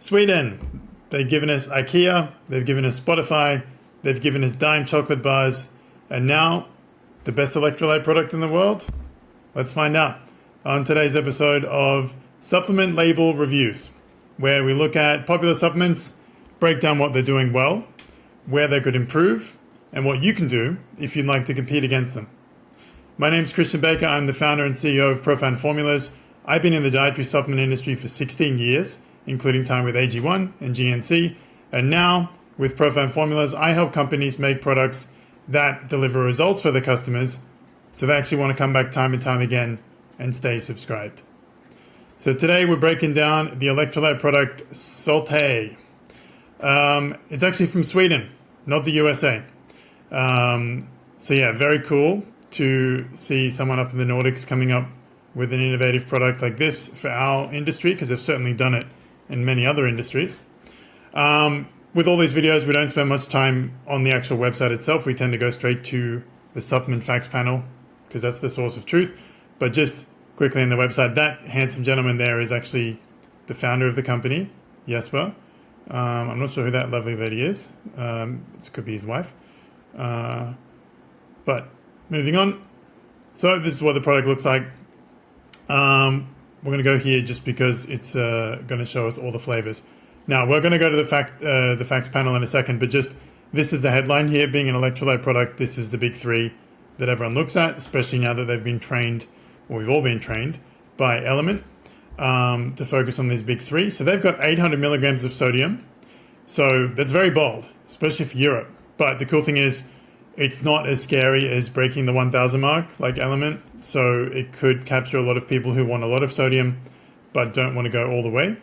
Sweden, they've given us IKEA, they've given us Spotify, they've given us Daim chocolate bars, and now the best electrolyte product in the world? Let's find out on today's episode of Supplement Label Reviews, where we look at popular supplements, break down what they're doing well, where they could improve, and what you can do if you'd like to compete against them. My name's Christian Baker. I'm the founder and CEO of Profound Formulas. I've been in the dietary supplement industry for 16 years, including time with AG1 and GNC. And now, with Profound Formulas, I help companies make products that deliver results for their customers, so they actually want to come back time and time again and stay subscribed. So today we're breaking down the electrolyte product SALTE. It's actually from Sweden, not the USA. So yeah, very cool to see someone up in the Nordics coming up with an innovative product like this for our industry, because they've certainly done it in many other industries. With all these videos, we don't spend much time on the actual website itself. We tend to go straight to the supplement facts panel because that's the source of truth. But just quickly on the website, that handsome gentleman there is actually the founder of the company, Jesper. I'm not sure who that lovely lady is. It could be his wife. But moving on. So this is what the product looks like. We're going to go here just because it's going to show us all the flavors. Now, we're going to go to the facts panel in a second, but just this is the headline here. Being an electrolyte product, this is the big three that everyone looks at, especially now that they've been trained, or we've all been trained by Element to focus on these big three. So they've got 800 milligrams of sodium. So that's very bold, especially for Europe. But the cool thing is, it's not as scary as breaking the 1,000 mark like Element. So it could capture a lot of people who want a lot of sodium but don't want to go all the way.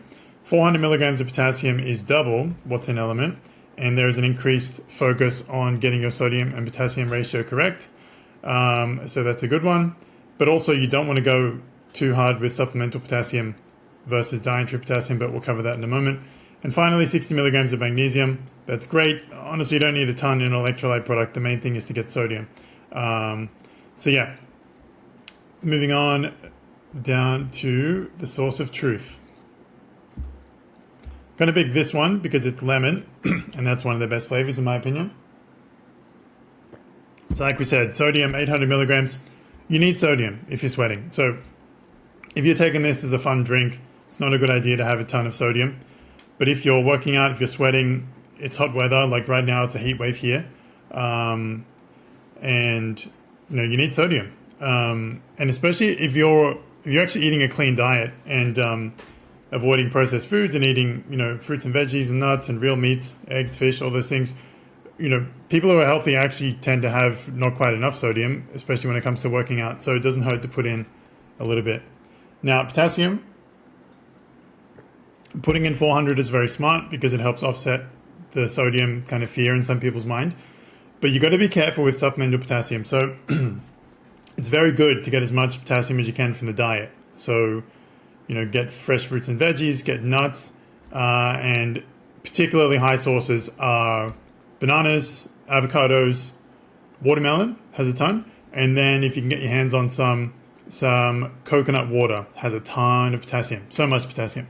400 milligrams of potassium is double what's in Element. And there is an increased focus on getting your sodium and potassium ratio correct. So that's a good one. But also you don't want to go too hard with supplemental potassium versus dietary potassium, but we'll cover that in a moment. And finally, 60 milligrams of magnesium. That's great. Honestly, you don't need a ton in an electrolyte product. The main thing is to get sodium. So yeah, moving on down to the source of truth. Going to pick this one because it's lemon, and that's one of the best flavors in my opinion. So like we said, sodium, 800 milligrams. You need sodium if you're sweating. So if you're taking this as a fun drink, it's not a good idea to have a ton of sodium. But if you're working out, if you're sweating, it's hot weather, like right now it's a heat wave here. And you need sodium. And especially if you're actually eating a clean diet and avoiding processed foods and eating, fruits and veggies and nuts and real meats, eggs, fish, all those things. People who are healthy actually tend to have not quite enough sodium, especially when it comes to working out. So it doesn't hurt to put in a little bit. Now, potassium, putting in 400 is very smart because it helps offset the sodium kind of fear in some people's mind. But you got to be careful with supplemental potassium. So it's very good to get as much potassium as you can from the diet. So, get fresh fruits and veggies, get nuts, and particularly high sources are bananas, avocados, watermelon has a ton, and then if you can get your hands on some coconut water has a ton of potassium, so much potassium.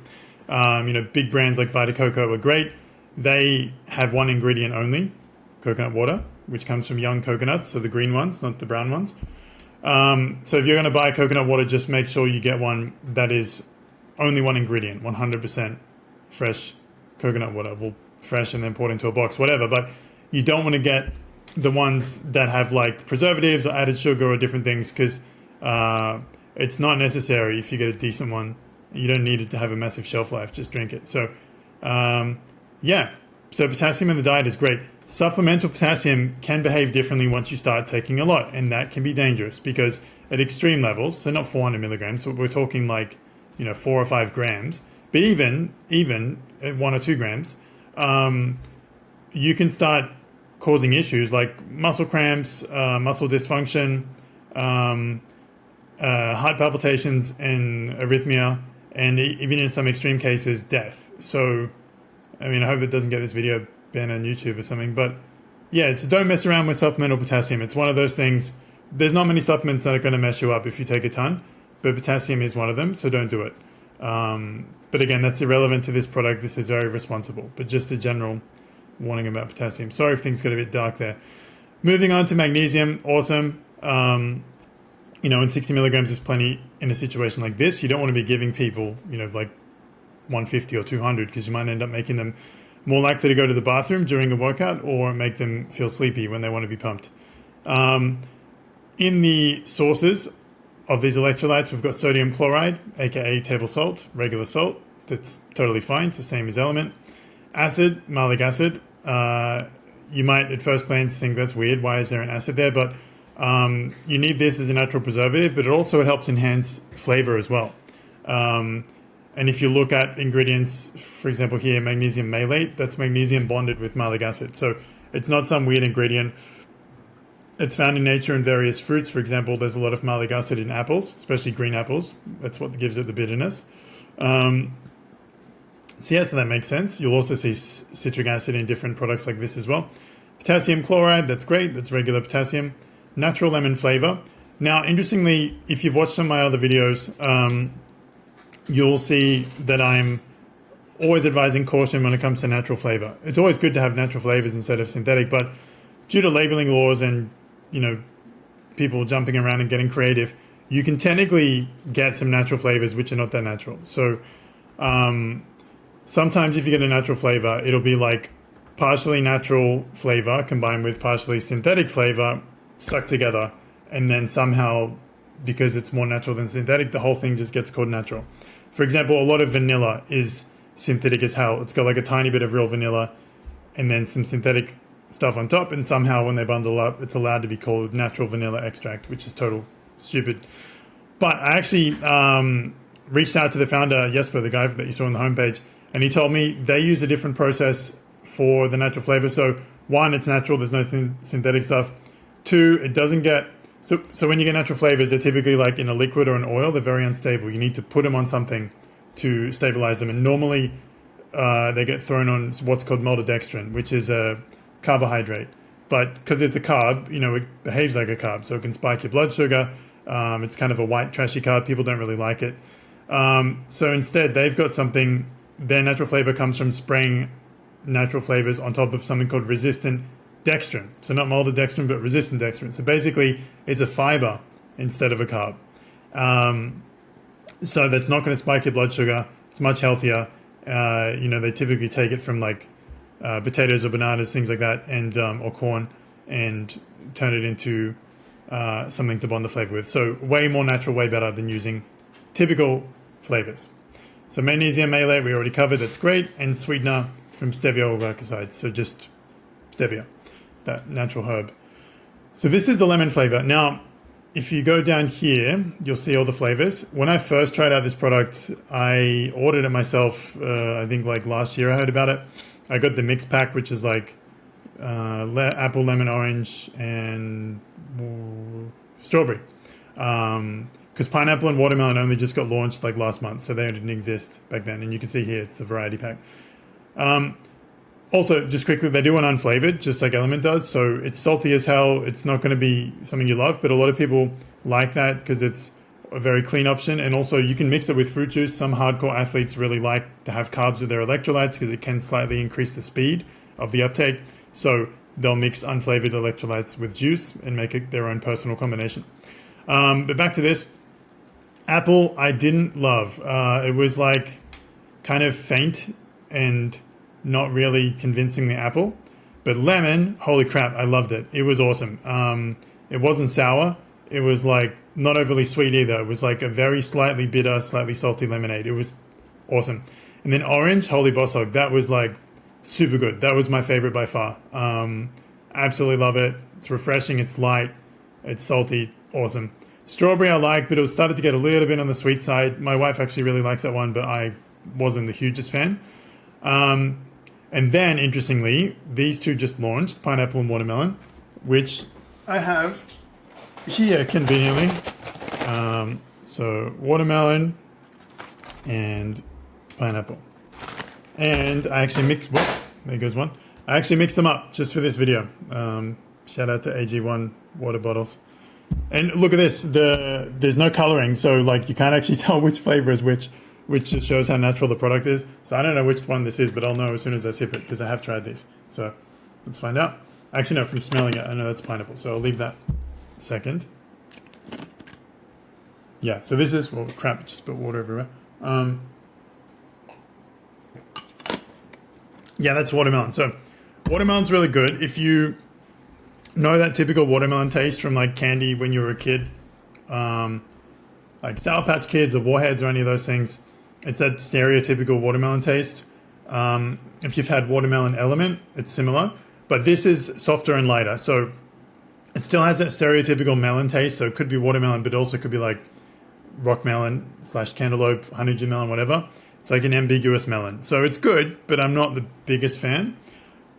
Big brands like Vita Coco are great. They have one ingredient only, coconut water, which comes from young coconuts, so the green ones, not the brown ones. So if you're going to buy coconut water, just make sure you get one that is only one ingredient, 100% fresh coconut water. Well, fresh and then poured into a box, whatever. But you don't want to get the ones that have like preservatives or added sugar or different things because it's not necessary if you get a decent one. You don't need it to have a massive shelf life. Just drink it. So, So potassium in the diet is great. Supplemental potassium can behave differently once you start taking a lot, and that can be dangerous because at extreme levels, so not 400 milligrams, but we're talking like 4 or 5 grams, but even at 1 or 2 grams, you can start causing issues like muscle cramps, muscle dysfunction, heart palpitations, and arrhythmia, and even in some extreme cases, death. So, I hope it doesn't get this video banned on YouTube or something, but yeah, so don't mess around with supplemental potassium. It's one of those things. There's not many supplements that are going to mess you up if you take a ton, but potassium is one of them, so don't do it. But again, that's irrelevant to this product. This is very responsible, but just a general warning about potassium. Sorry if things got a bit dark there. Moving on to magnesium, awesome. You know, in 60 milligrams is plenty in a situation like this. You don't want to be giving people, you know, like 150 or 200 because you might end up making them more likely to go to the bathroom during a workout or make them feel sleepy when they want to be pumped. In the sources of these electrolytes, we've got sodium chloride, aka table salt, regular salt. That's totally fine. It's the same as element. Acid, malic acid. You might at first glance think that's weird. Why is there an acid there? But you need this as a natural preservative, but it helps enhance flavor as well. And if you look at ingredients, for example here, magnesium malate, that's magnesium bonded with malic acid. So it's not some weird ingredient. It's found in nature in various fruits. For example, there's a lot of malic acid in apples, especially green apples. That's what gives it the bitterness. So that makes sense. You'll also see citric acid in different products like this as well. Potassium chloride, that's great. That's regular potassium. Natural lemon flavor. Now, interestingly, if you've watched some of my other videos, you'll see that I'm always advising caution when it comes to natural flavor. It's always good to have natural flavors instead of synthetic, but due to labeling laws and, you know, people jumping around and getting creative, you can technically get some natural flavors which are not that natural. So sometimes if you get a natural flavor, it'll be like partially natural flavor combined with partially synthetic flavor stuck together, and then somehow, because it's more natural than synthetic, the whole thing just gets called natural. For example, a lot of vanilla is synthetic as hell. It's got like a tiny bit of real vanilla and then some synthetic stuff on top, and somehow when they bundle up, it's allowed to be called natural vanilla extract, which is total stupid. But I actually reached out to the founder, Jesper, the guy that you saw on the homepage, and he told me they use a different process for the natural flavor. So one, it's natural, there's no synthetic stuff. Two, it doesn't get... So when you get natural flavors, they're typically like in a liquid or an oil. They're very unstable. You need to put them on something to stabilize them. And normally they get thrown on what's called maltodextrin, which is a carbohydrate. But because it's a carb, you know, it behaves like a carb. So it can spike your blood sugar. It's kind of a white, trashy carb. People don't really like it. So instead, they've got something... Their natural flavor comes from spraying natural flavors on top of something called resistant dextrin. So not maltodextrin, but resistant dextrin. So basically, it's a fiber instead of a carb. So that's not going to spike your blood sugar. It's much healthier. You know, they typically take it from like potatoes or bananas, things like that, and or corn, and turn it into something to bond the flavor with. So way more natural, way better than using typical flavors. So magnesium malate, we already covered. That's great. And sweetener from stevia or glycosides. So just stevia, that natural herb. So this is the lemon flavor. Now, if you go down here, you'll see all the flavors. When I first tried out this product, I ordered it myself. I think like last year I heard about it. I got the mix pack, which is like apple, lemon, orange, and strawberry. Because pineapple and watermelon only just got launched like last month, so they didn't exist back then. And you can see here, it's the variety pack. Also, just quickly, they do an unflavored, just like Element does. So it's salty as hell. It's not going to be something you love, but a lot of people like that because it's a very clean option. And also, you can mix it with fruit juice. Some hardcore athletes really like to have carbs with their electrolytes because it can slightly increase the speed of the uptake. So they'll mix unflavored electrolytes with juice and make it their own personal combination. But back to this. Apple, I didn't love. It was like kind of faint and not really convincingly apple. But lemon, holy crap, I loved it. It was awesome. It wasn't sour. It was like not overly sweet either. It was like a very slightly bitter, slightly salty lemonade. It was awesome. And then orange, holy boss hog, that was like super good. That was my favorite by far. Absolutely love it. It's refreshing. It's light. It's salty. Awesome. Strawberry I like, but it was started to get a little bit on the sweet side. My wife actually really likes that one, but I wasn't the hugest fan. And then, interestingly, these two just launched, pineapple and watermelon, which I have here conveniently. So watermelon and pineapple. And I actually mixed, whoop, there goes one. I actually mixed them up just for this video. Shout out to AG1 water bottles. And look at this, there's no coloring, so like you can't actually tell which flavor is which which just shows how natural the product is. So I don't know which one this is, but I'll know as soon as I sip it because I have tried these. So let's find out. Actually, no, from smelling it, I know that's pineapple. So I'll leave that a second. Yeah, so this is, well, crap, just spilled water everywhere. Yeah, that's watermelon. So watermelon's really good. If you know that typical watermelon taste from like candy when you were a kid, like Sour Patch Kids or Warheads or any of those things, it's that stereotypical watermelon taste. If you've had watermelon element, it's similar, but this is softer and lighter. So it still has that stereotypical melon taste. So it could be watermelon, but it also could be like rock melon / cantaloupe, honeydew melon, whatever. It's like an ambiguous melon. So it's good, but I'm not the biggest fan.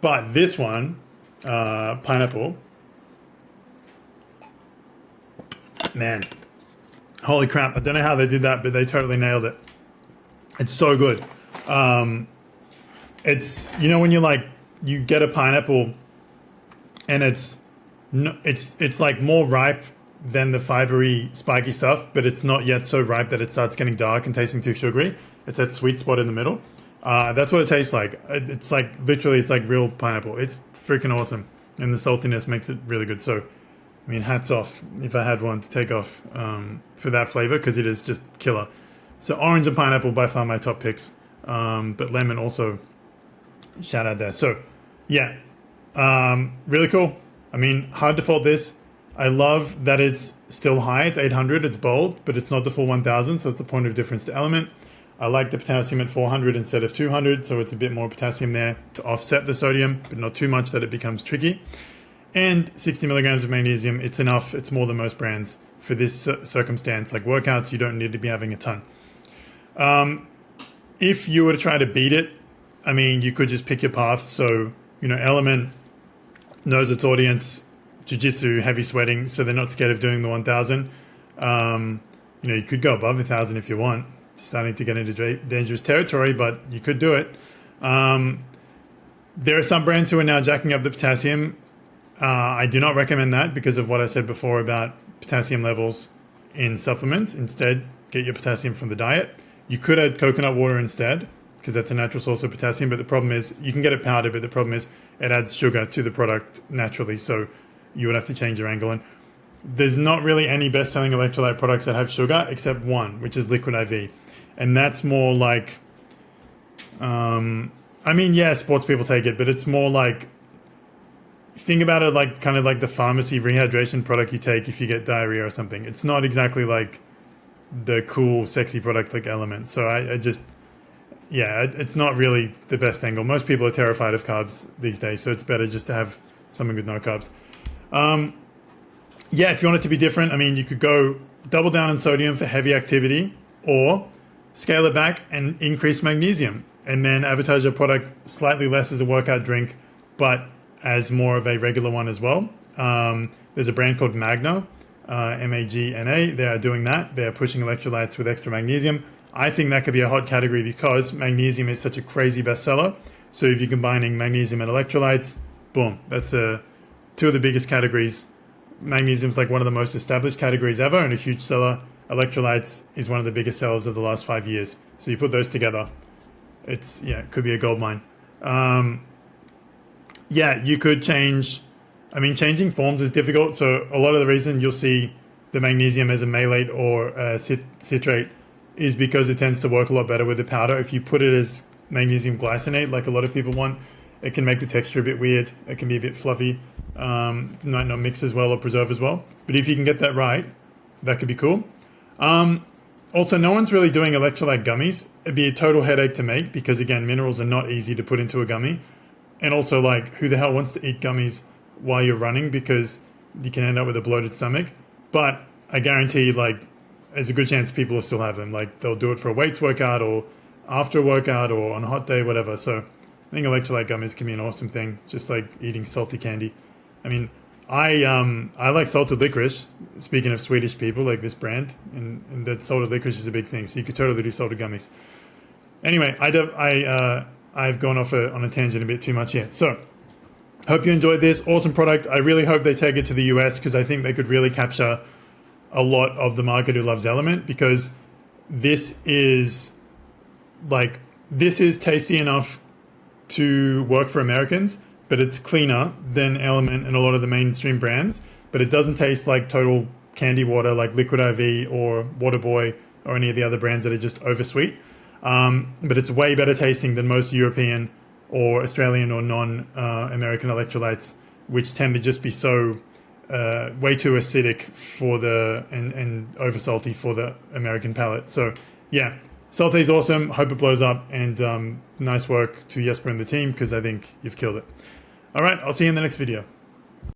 But this one, pineapple, man, holy crap. I don't know how they did that, but they totally nailed it. It's so good. It's, you know, when you get a pineapple and it's like more ripe than the fibery, spiky stuff, but it's not yet so ripe that it starts getting dark and tasting too sugary. It's that sweet spot in the middle. That's what it tastes like. It's like, literally, it's like real pineapple. It's freaking awesome. And the saltiness makes it really good. So, I mean, hats off if I had one to take off for that flavor, because it is just killer. So orange and pineapple, by far my top picks. But lemon also, shout out there. So, yeah, really cool. I mean, hard to fault this. I love that it's still high. It's 800, it's bold, but it's not the full 1000, so it's a point of difference to element. I like the potassium at 400 instead of 200, so it's a bit more potassium there to offset the sodium, but not too much that it becomes tricky. And 60 milligrams of magnesium, it's enough. It's more than most brands for this circumstance. Like workouts, you don't need to be having a ton. If you were to try to beat it, I mean, you could just pick your path. So, you know, Element knows its audience, jiu-jitsu, heavy sweating, so they're not scared of doing the 1000. You know, you could go above 1000 if you want. It's starting to get into dangerous territory, but you could do it. There are some brands who are now jacking up the potassium. I do not recommend that because of what I said before about potassium levels in supplements. Instead, get your potassium from the diet. You could add coconut water instead, because that's a natural source of potassium, but the problem is you can get it powdered, but the problem is it adds sugar to the product naturally, so you would have to change your angle. And there's not really any best-selling electrolyte products that have sugar except one, which is Liquid IV. And that's more like, I mean, yeah, sports people take it, but it's more like, think about it like kind of like the pharmacy rehydration product you take if you get diarrhea or something. It's not exactly like the cool, sexy product like Element. So I just, yeah, it's not really the best angle. Most people are terrified of carbs these days, so it's better just to have something with no carbs. Yeah, if you want it to be different, I mean, you could go double down on sodium for heavy activity, or scale it back and increase magnesium, and then advertise your product slightly less as a workout drink, but as more of a regular one as well. There's a brand called Magna, M-A-G-N-A. They are doing that. They are pushing electrolytes with extra magnesium. I think that could be a hot category because magnesium is such a crazy bestseller. So if you're combining magnesium and electrolytes, boom, that's two of the biggest categories. Magnesium is like one of the most established categories ever and a huge seller. Electrolytes is one of the biggest sellers of the last 5 years. So you put those together, it's, yeah, it could be a gold mine. Yeah, you could change. I mean, changing forms is difficult. So a lot of the reason you'll see the magnesium as a malate or a citrate is because it tends to work a lot better with the powder. If you put it as magnesium glycinate, like a lot of people want, it can make the texture a bit weird. It can be a bit fluffy. Might not mix as well or preserve as well. But if you can get that right, that could be cool. Also, no one's really doing electrolyte gummies. It'd be a total headache to make because, again, minerals are not easy to put into a gummy. And also, like, who the hell wants to eat gummies while you're running, because you can end up with a bloated stomach. But I guarantee, like, there's a good chance people will still have them. Like, they'll do it for a weights workout or after a workout or on a hot day, whatever. So I think electrolyte gummies can be an awesome thing, just like eating salty candy. I mean, I like salted licorice. Speaking of Swedish people, like this brand, and that salted licorice is a big thing. So you could totally do salted gummies. Anyway, I've gone off on a tangent a bit too much here. So hope you enjoyed this awesome product. I really hope they take it to the US because I think they could really capture a lot of the market who loves Element, because this is like, this is tasty enough to work for Americans, but it's cleaner than Element and a lot of the mainstream brands. But it doesn't taste like total candy water like Liquid IV or Waterboy or any of the other brands that are just oversweet. But it's way better tasting than most European or Australian or non-American electrolytes, which tend to just be so way too acidic for and over salty for the American palate. So yeah, SALTE is awesome. Hope it blows up, and nice work to Jesper and the team, because I think you've killed it. All right, I'll see you in the next video.